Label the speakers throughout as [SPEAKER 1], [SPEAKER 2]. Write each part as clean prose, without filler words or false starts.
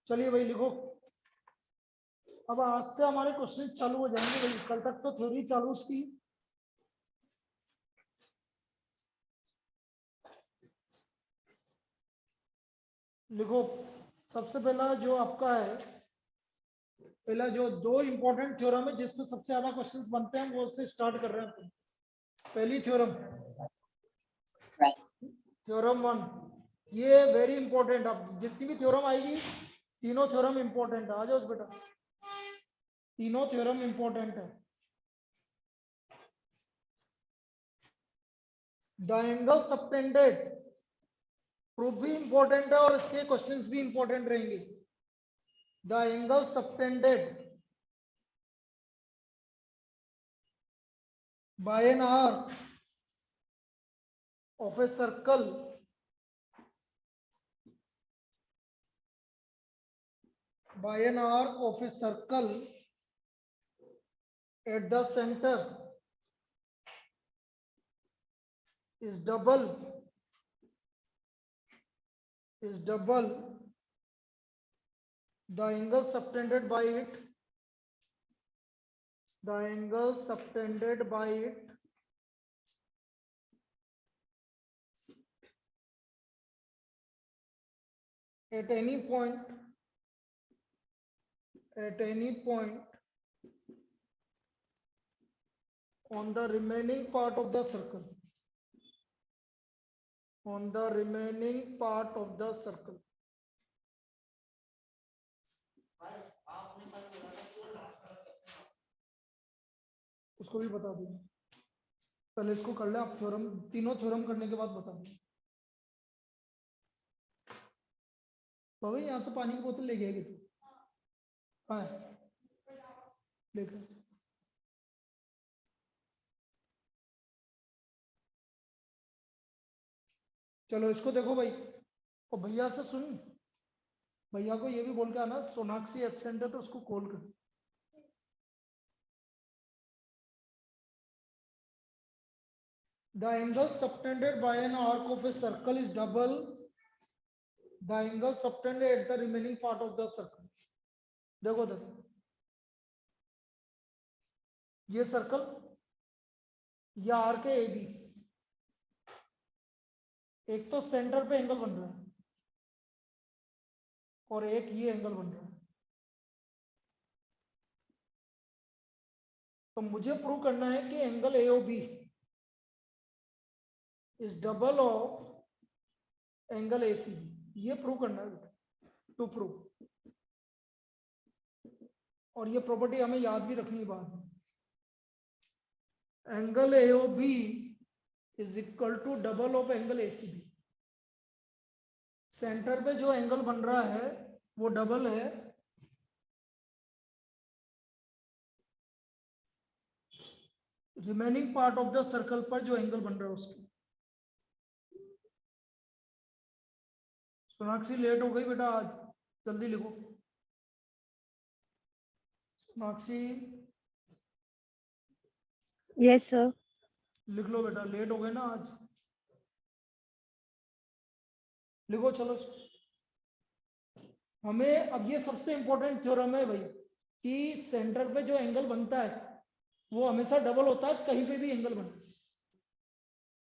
[SPEAKER 1] चलिए भाई लिखो। अब आज से हमारे क्वेश्चन चालू हो जाएंगे भाई, कल तक तो थ्योरी चालू थी। लिखो, सबसे पहला जो आपका है, पहला जो दो इंपॉर्टेंट थ्योरम है जिसमें सबसे ज्यादा क्वेश्चंस बनते हैं वो उससे स्टार्ट कर रहे हैं। पहली थ्योरम, थ्योरम वन, ये वेरी इंपॉर्टेंट। अब जितनी भी थ्योरम आएगी तीनों थ्योरम इंपॉर्टेंट है। आ जाओ बेटा, तीनों थ्योरम इंपॉर्टेंट है। द एंगल सबटेंडेड, प्रूफ भी इंपॉर्टेंट है और इसके क्वेश्चंस भी इंपॉर्टेंट रहेंगे। The angle subtended by an arc of a circle by an arc of a circle at the center is double the angle subtended by it, the angle subtended by it at any point on the remaining part of the circle, on the remaining part of the circle. उसको भी बता दूं, पहले इसको कर ले आप theorem, तीनों थ्योरम करने के बाद बता दूं। तो भाई यहाँ से पानी की बोतल ले गया कि तू? हाँ लेकर, चलो इसको देखो भाई। और भैया से सुन, भैया को ये भी बोल के आना सोनाक्षी एब्सेंट है तो उसको कॉल कर। The angle subtended by an arc of a circle is double the angle subtended at the remaining part of the circle. देखो देखो, ये सर्कल, ये आर्क है ए बी, एक तो सेंटर पे एंगल बन रहा है और एक ये एंगल बन रहा है। तो मुझे प्रूव करना है कि angle A O B is double of angle A C B. ये प्रूव करना है टू प्रूव, और ये प्रॉपर्टी हमें याद भी रखनी बाद में। Angle A O B is equal to double of angle A C B. Centre पे जो एंगल बन रहा है वो डबल है remaining part of the circle पर जो एंगल बन रहा है उसकी। सोनाक्षी लेट हो गई बेटा आज, जल्दी लिखो। Sonakshi
[SPEAKER 2] yes sir.
[SPEAKER 1] लिख लो बेटा, लेट हो गए ना आज, लिखो चलो। हमें अब ये सबसे इंपॉर्टेंट थ्योरम है भाई कि सेंटर पे जो एंगल बनता है वो हमेशा डबल होता है, कहीं पे भी एंगल बने।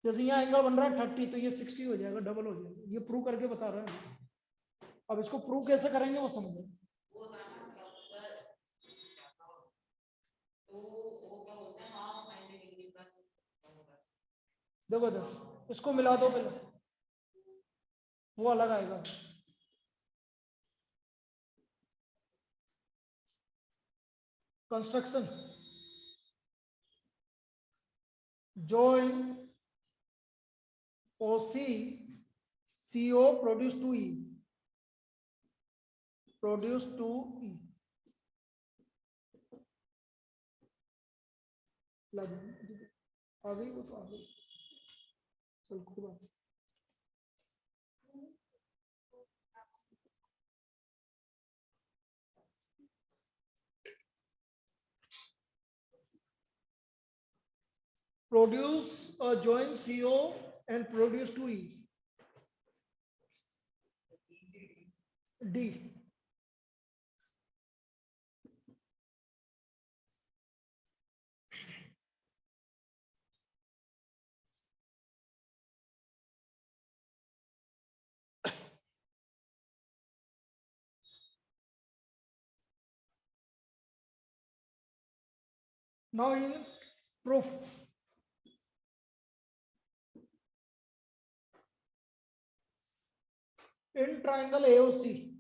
[SPEAKER 1] जैसे यहाँ एंगल बन रहा है 30 तो ये 60 हो जाएगा, डबल हो जाएगा। ये प्रूव करके बता रहा है। अब इसको प्रूव कैसे करेंगे वो समझो। देखो देखो, इसको मिला दो पहले, वो अलग आएगा। Construction, join OC CO produce 2E, produce 2E। आ गई वो तो आ गई, चल कोई बात। Produce join CO and produce 2E D। Now in proof, in triangle AOC,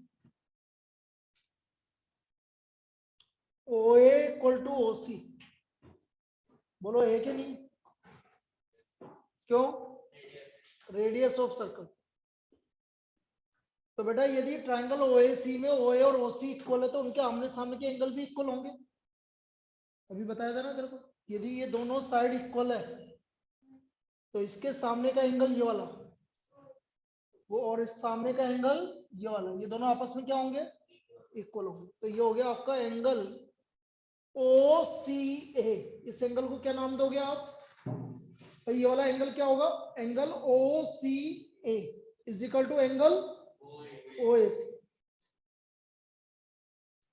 [SPEAKER 1] OA equal to OC, बोलो है कि नहीं? क्यों? Radius of circle. तो बेटा यदि ट्राइंगल OAC में OA और OC इक्वल है तो उनके आमने सामने के एंगल भी इक्वल होंगे। अभी बताया था ना तेरे को, यदि ये दोनों साइड इक्वल है तो इसके सामने का एंगल ये वाला वो और इस सामने का एंगल ये वाला, ये दोनों आपस में क्या होंगे? इक्वल होंगे। तो ये हो गया आपका एंगल OCA। इस एंगल को क्या नाम दोगे आप? तो ये वाला एंगल क्या होगा? Angle OCA is equal to angle OAC।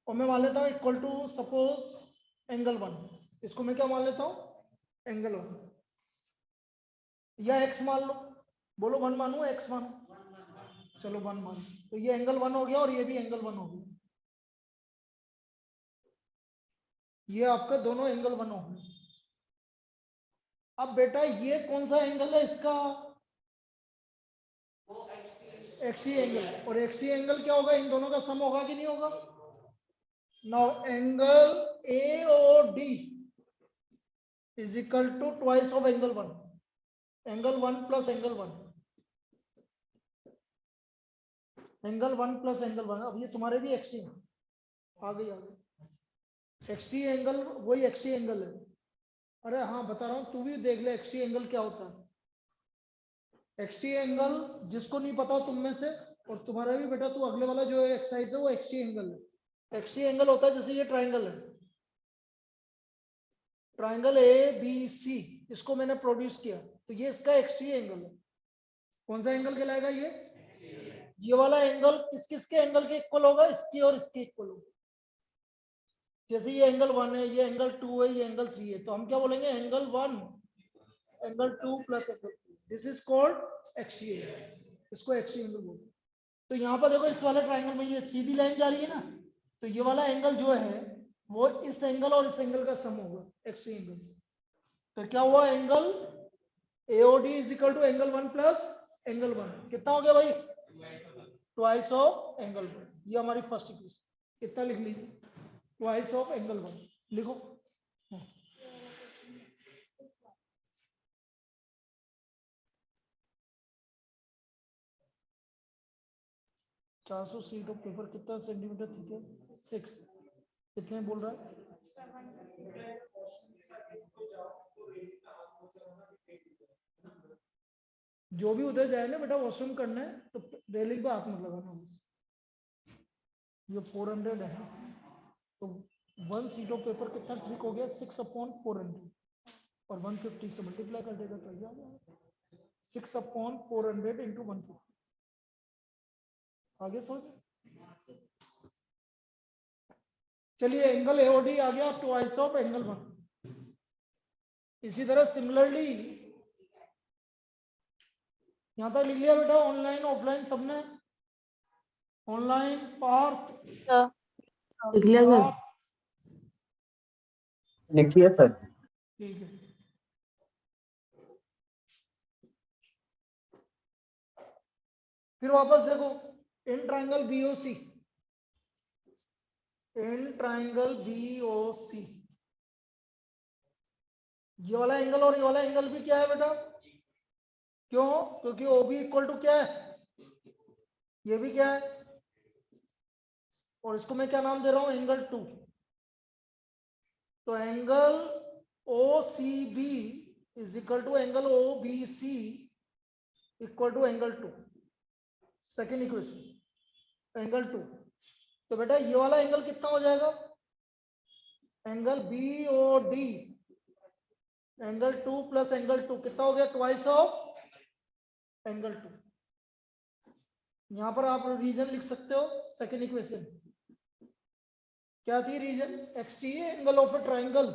[SPEAKER 1] और मैं मान लेता हूं इक्वल टू सपोज एंगल 1, इसको मैं क्या मान लेता हूं? एंगल 1 या x मान लो। बोलो 1 मानू x मानू? चलो 1 मान। तो ये एंगल 1 हो गया और ये भी एंगल 1 हो गया। ये आपका दोनों एंगल 1 हो गए। अब बेटा ये कौन सा एंगल है इसका? XT angle. और XT एंगल क्या होगा? इन दोनों का सम होगा कि नहीं होगा? Now angle AOD is equal to twice of angle 1, angle 1 plus angle 1, angle 1 plus angle 1। अब ये तुम्हारे भी XT आ गई। XT एंगल वही XT एंगल है। अरे हाँ बता रहा हूं, तू भी देख ले XT एंगल क्या होता है। XT एंगल जिसको नहीं पता तुम में से, और तुम्हारा भी बेटा, तू अगले वाला जो एक्सरसाइज है वो XT एंगल है। XT एंगल होता है जैसे ये ट्राइंगल है, ट्राइंगल ABC, इसको मैंने प्रोड्यूस किया तो ये इसका XT एंगल है। कौन सा एंगल कहलाएगा? ये वाला एंगल किस किस के एंगल के इक्वल होगा? इसके और इसके इक्वल होगा। जैसे ये एंगल 1 है, ये एंगल 2 है, ये एंगल 3 है, तो हम क्या बोलेंगे? Angle 1 angle 2 plus angle 3, this is called XT angle. इसको XT एंगल बोलते हैं। तो यहाँ पर देखो इस वाले ट्राइंगल में ये सीधी लाइन जा रही है ना, तो ये वाला एंगल जो है वो इस एंगल और इस एंगल का सम होगा XT एंगल से। तो क्या हुआ? Angle AOD is equal to angle 1 plus angle 1। कितना हो गया भाई? Twice of angle 1। ये हमारी फर्स्ट इक्वेशन। कितना लिख लीजिए? ट्वाइस ऑफ एंगल 1 लिखो। 400 शीट ऑफ पेपर कितना सेंटीमीटर थिक है? 6। कितने बोल रहा है? जो भी उधर जाए ना बेटा वॉशरूम करना है तो रेलिंग पे हाथ मत लगाना बस। ये 400 है तो 1 शीट ऑफ पेपर कितना थिक हो गया? 6/400 और 150 से मल्टीप्लाई कर देगा तो ये आ जाएगा 6/400 इंटू 150। आगे सोच। चलिए एंगल AOD आ गया ट्वाइस ऑफ एंगल 1। इसी तरह सिमिलरली यहां तक लिख लिया बेटा? ऑनलाइन ऑफलाइन सबने? ऑनलाइन पार्थ
[SPEAKER 2] लिख लिया सर।
[SPEAKER 3] लिख लिया सर।
[SPEAKER 1] ठीक है। फिर वापस देखो, in triangle BOC, in triangle BOC ये वाला एंगल और ये वाला एंगल भी क्या है बेटा? क्यों? क्योंकि OB इक्वल टू क्या है? ये भी क्या है? और इसको मैं क्या नाम दे रहा हूं? एंगल 2। तो angle OCB is equal to angle OBC equal to angle 2। Second equation angle 2। तो बेटा ये वाला एंगल कितना हो जाएगा? Angle BOD angle 2 plus angle 2 कितना हो गया? Twice of angle 2। यहां पर आप रीजन लिख सकते हो। सेकेंड इक्वेशन क्या थी reason? Exterior angle of a triangle,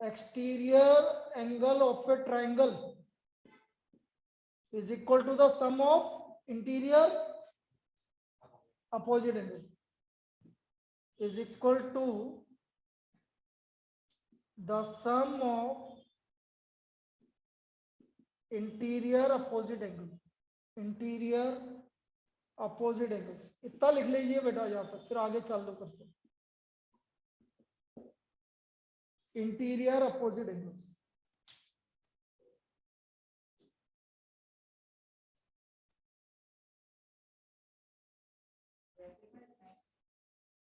[SPEAKER 1] exterior angle of a triangle is equal to the sum of interior opposite angle is equal to the sum of interior opposite angle, interior opposite angles, इतना लिख लीजिए बेटा यहाँ तक, फिर आगे चालू करते हैं। इंटीरियर अपोजिट एंगल्स,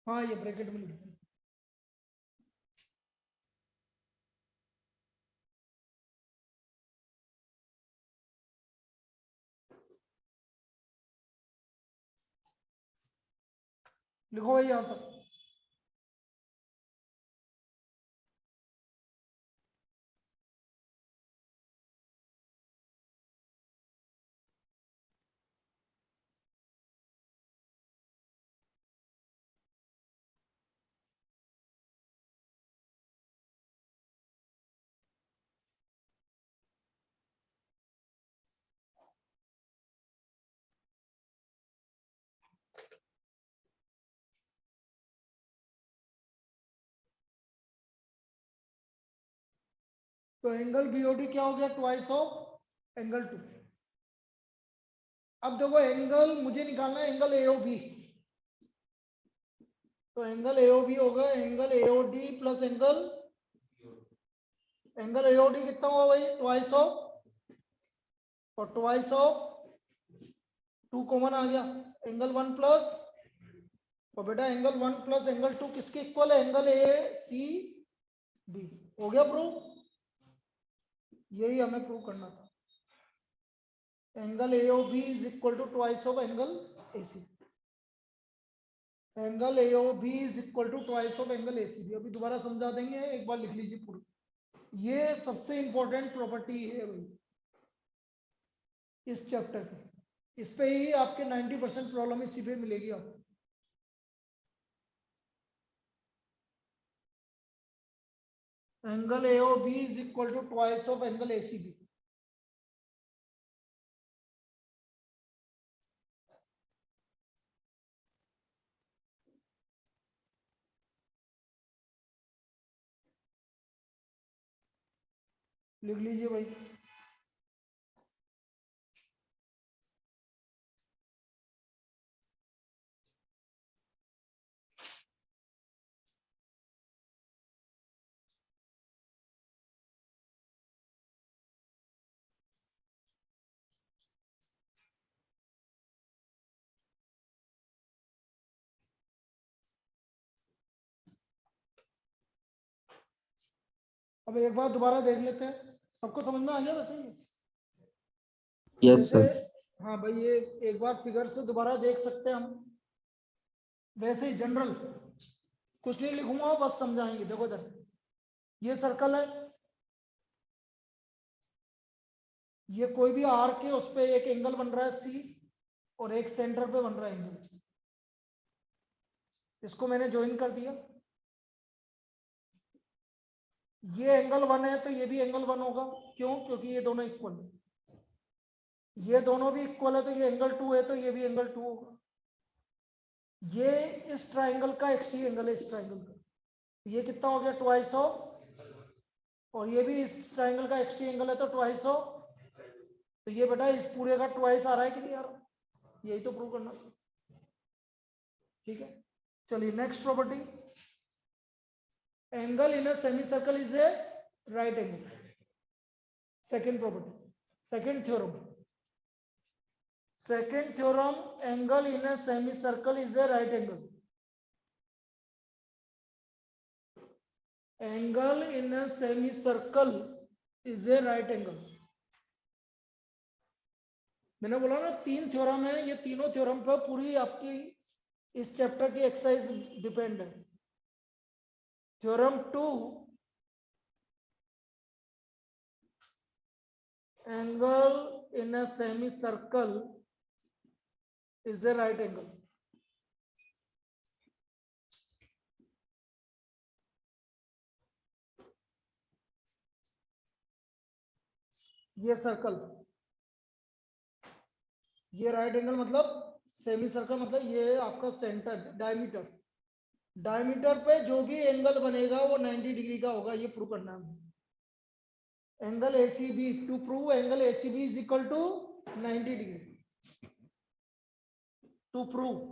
[SPEAKER 1] हाँ ये ब्रैकेट में लिखते हैं। लिखो भाई यहाँ तक। तो एंगल बीओडी क्या हो गया, ट्वाइस ऑफ एंगल टू। अब देखो एंगल मुझे निकालना है एंगल एओबी, तो एंगल एओबी होगा angle A O D plus angle A O D कितना हुआ भाई, ट्वाइस ऑफ, और ट्वाइस ऑफ टू कॉमन आ गया, एंगल वन प्लस, और बेटा angle one plus angle two किसके इक्वल है, एंगल ए सी बी। हो गया प्रूव, यही हमें प्रूव करना था। Angle A O B is equal to twice of angle A C, angle A O B is equal to twice of angle ACB. अभी दोबारा समझा देंगे, एक बार लिख लीजिए पूरी, ये सबसे इंपॉर्टेंट प्रॉपर्टी है भाई इस चैप्टर की, इस पे ही आपके 90% प्रॉब्लम इसी पे मिलेगी आपको। Angle A O B is equal to twice of angle A C B. लिख लीजिए भाई। अब एक बार दोबारा देख लेते हैं, सबको समझ में आ गया वैसे ही?
[SPEAKER 2] यस
[SPEAKER 1] वैसे
[SPEAKER 2] सर।
[SPEAKER 1] हाँ भाई, ये एक बार फिगर से दोबारा देख सकते हैं हम, वैसे ही जनरल कुछ नहीं लिखूंगा, बस समझाएंगे। देखो इधर ये सर्कल है, ये कोई भी आर के उस पे एक एंगल बन रहा है सी, और एक सेंटर पे बन रहा है एंगल, इसको मैंने ज्वाइन कर दिया। ये एंगल वन है तो ये भी एंगल वन होगा, क्यों, क्योंकि ये दोनों इक्वल है। ये दोनों भी इक्वल है तो ये एंगल टू है तो ये भी एंगल टू होगा। ये इस ट्राइंगल का एक्सटी एंगल है, इस ट्राइंगल का, ये कितना हो गया, ट्वाइस ऑफ, और ये भी इस ट्राइंगल का एक्सटी एंगल है तो ट्वाइस ऑफ, तो ये बेटा इस पूरे का ट्वाइस आ रहा है कि नहीं आ रहा, यही तो प्रूव करना था। ठीक है, चलिए next property, angle in a semicircle is a right angle. Second property, second theorem, second theorem, angle in a semicircle is a right angle. Angle in a semicircle is a right angle. मैंने बोला ना तीन theorem है, ये तीनों theorem पर पूरी आपकी इस चैप्टर की एक्सरसाइज डिपेंड है। Theorem two, angle in a semicircle is a right angle. ये सर्कल, ये राइट एंगल मतलब सेमी सर्कल, मतलब ये आपका सेंटर डायमीटर, डायमीटर पे जो भी एंगल बनेगा वो 90 डिग्री का होगा, ये प्रूव करना है। Angle A C B, to prove angle A C B is equal to 90 degree, to prove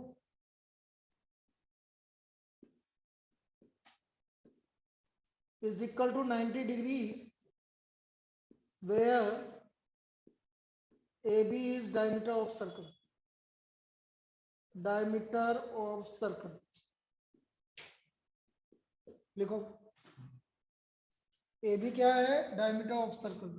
[SPEAKER 1] is equal to 90 degree where AB is diameter of circle, diameter of circle लिखो, AB क्या है, diameter of circle।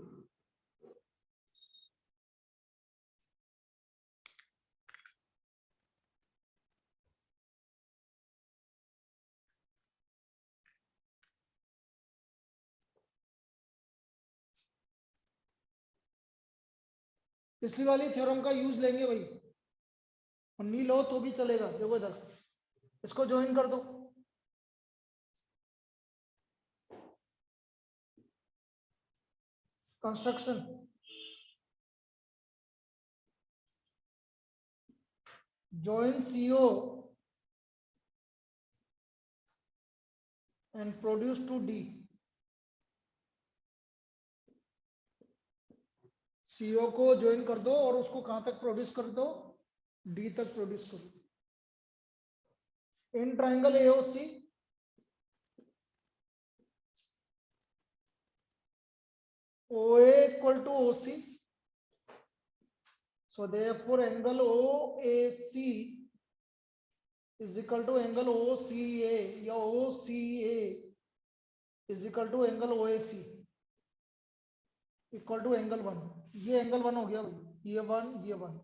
[SPEAKER 1] पिछली वाली थ्योरम का use लेंगे भाई, और नहीं लो तो भी चलेगा। देखो इधर, इसको ज्वाइन कर दो, construction join CO and produce to D, CO को ज्वाइन कर दो और उसको कहां तक प्रोड्यूस कर दो, D तक प्रोड्यूस कर दो। In triangle AOC OA equal to OC, so therefore angle OAC is equal to angle OCA या OCA is equal to angle OAC equal to angle 1। ये angle 1 हो गया, ये 1 ये 1।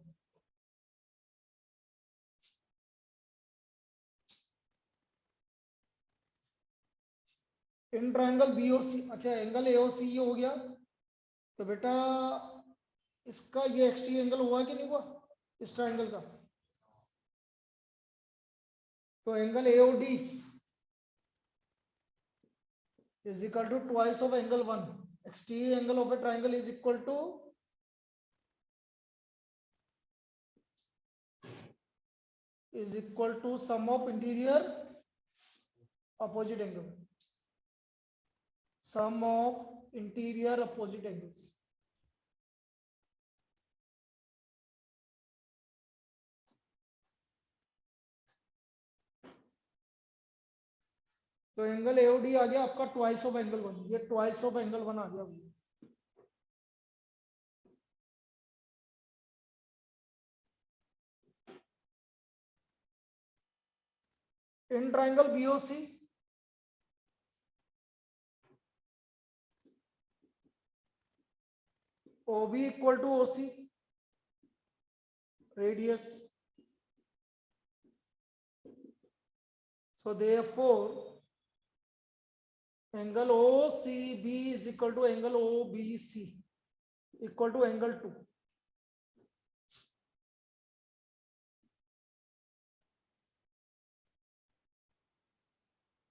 [SPEAKER 1] इन ट्राइंगल बी और सी, अच्छा एंगल ए और सी ये हो गया, तो बेटा इसका ये एक्सटी एंगल हुआ कि नहीं हुआ इस ट्राइंगल का, तो एंगल ए और D is equal to twice of angle 1, exterior angle of a triangle is equal to sum of interior opposite angle, sum of interior opposite angles। तो एंगल एओडी आ गया आपका ट्वाइस ऑफ एंगल 1, ये twice of angle 1 आ गया। In triangle BOC OB equal to OC, radius, so therefore angle OCB is equal to angle OBC equal to angle 2।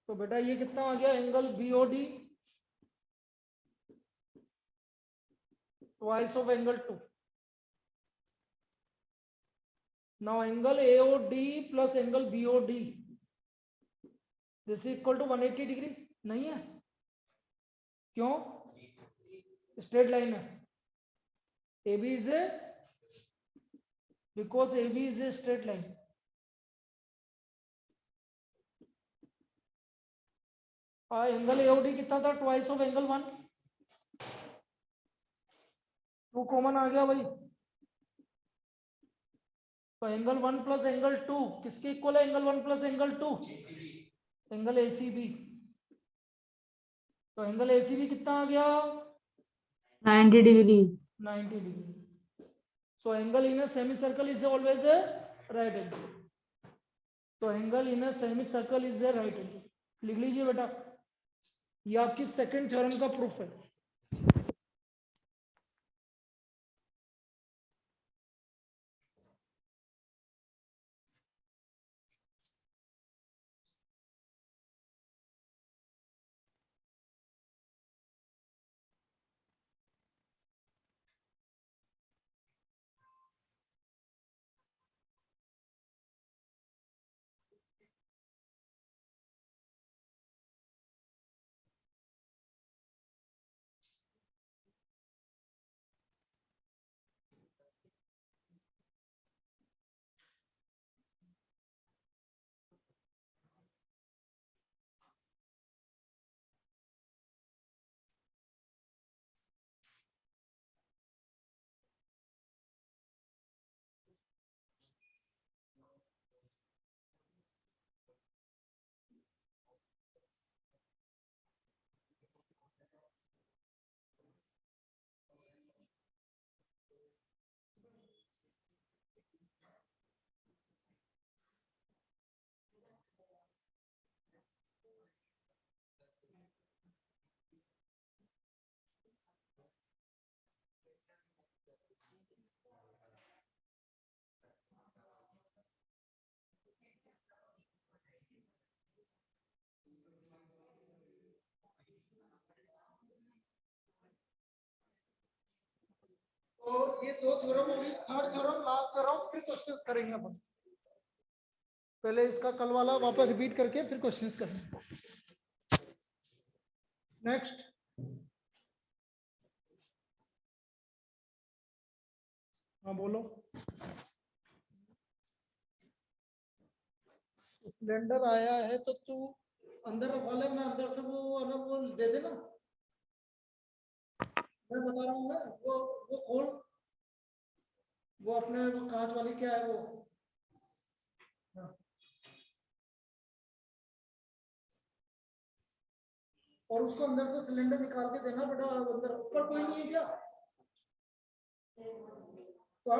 [SPEAKER 1] तो बेटा ये कितना आ गया, angle BOD twice of angle 2। now angle AOD plus angle BOD this is equal to 180 degree नहीं है, क्यों, straight line है, AB is a, because AB is a straight line। Angle AOD कितना था, ट्वाइस ऑफ एंगल 1, 2 कॉमन आ गया भाई, तो एंगल 1 प्लस एंगल 2 किसके इक्वल है, angle 1 plus angle 2 angle ACB। तो एंगल ACB कितना आ गया,
[SPEAKER 3] 90 degree.
[SPEAKER 1] 90 degree. So angle in a semicircle is always a right angle, तो angle in a semicircle is a right angle. लिख लीजिए बेटा, ये आपकी सेकंड थ्योरम का प्रूफ है। ये दो थ्योरम होगी, थर्ड थ्योरम लास्ट थ्योरम, फिर क्वेश्चंस करेंगे अपन। पहले इसका कल वाला वापस रिपीट करके फिर क्वेश्चंस करेंगे। नेक्स्ट, हाँ बोलो। सिलेंडर आया है तो तू अंदर रखवा ले, मैं अंदर से वो है ना वो दे देना, मैं बता रहा हूँ ना, वो खोल, वो अपने वो कांच वाली क्या है वो, हाँ। और उसको अंदर से सिलेंडर निकाल के देना बेटा, अंदर ऊपर कोई नहीं है क्या? तो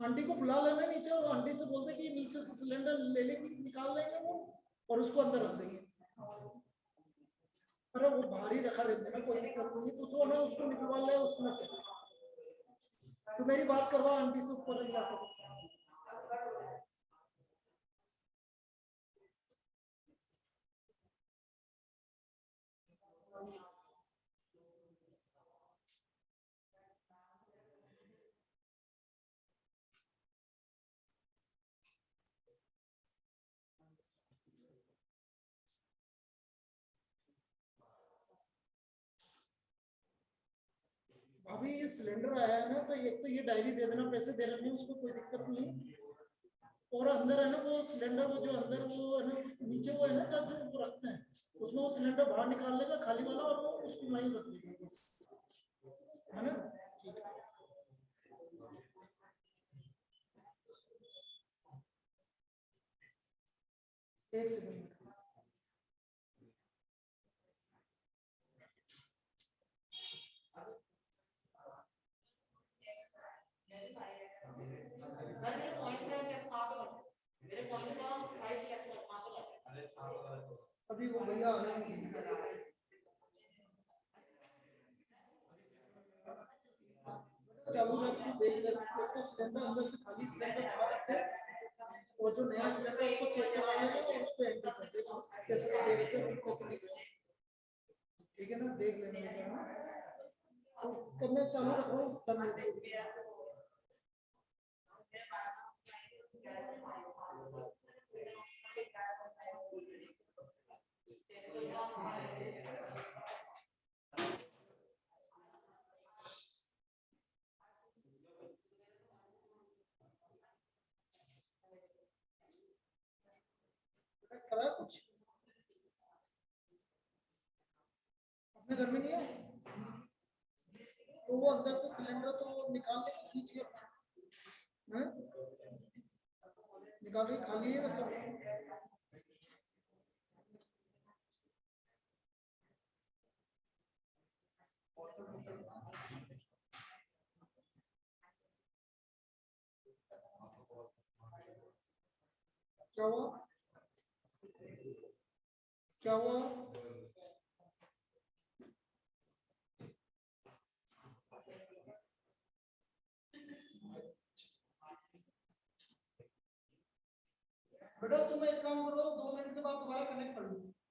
[SPEAKER 1] आंटी को बुला लेना नीचे और आंटी से बोलते कि नीचे से सिलेंडर ले लेंगे, निकाल लेंगे वो और उसको अंदर रख देंगे। अरे वो भारी रखा रहता है ना, कोई दिक्कत नहीं, तो ना उसको निकलवा ले उसमें से। तो मेरी बात करवा आंटी से ऊपर जाकर। अभी ये सिलेंडर आया है ना, तो एक तो ये डायरी दे देना, पैसे दे रहे हैं उसको, कोई दिक्कत नहीं। और अंदर है ना वो सिलेंडर, वो जो अंदर वो है ना नीचे वो है ना जो वो रखते हैं, उसमें वो सिलेंडर बाहर निकाल लेगा खाली वाला और वो उसको वहीं रख देगा, है ना? ठीक है, एक सेकंड। अभी वो भैया आ रहे हैं, चालू रख के देख ले, एक तो सिलेंडर अंदर से खाली सिलेंडर बाहर रखते हैं, और जो नया सिलेंडर उसको चेक करवा लेना और उस पे एंटर कर देना, पैसे तो दे देते हैं, पैसे नहीं देते, ठीक है ना? देख लेना, तो कब मैं चालू रख रहा हूँ तब नहीं। करा कुछ अपने घर में नहीं है, तो वो अंदर से सिलेंडर तो निकाल के खींच के, हैं? निकाल के खाली है ना सब। क्या हुआ? क्या हुआ? बेटा तुम एक काम करो, 2 मिनट के बाद दोबारा कनेक्ट कर लो।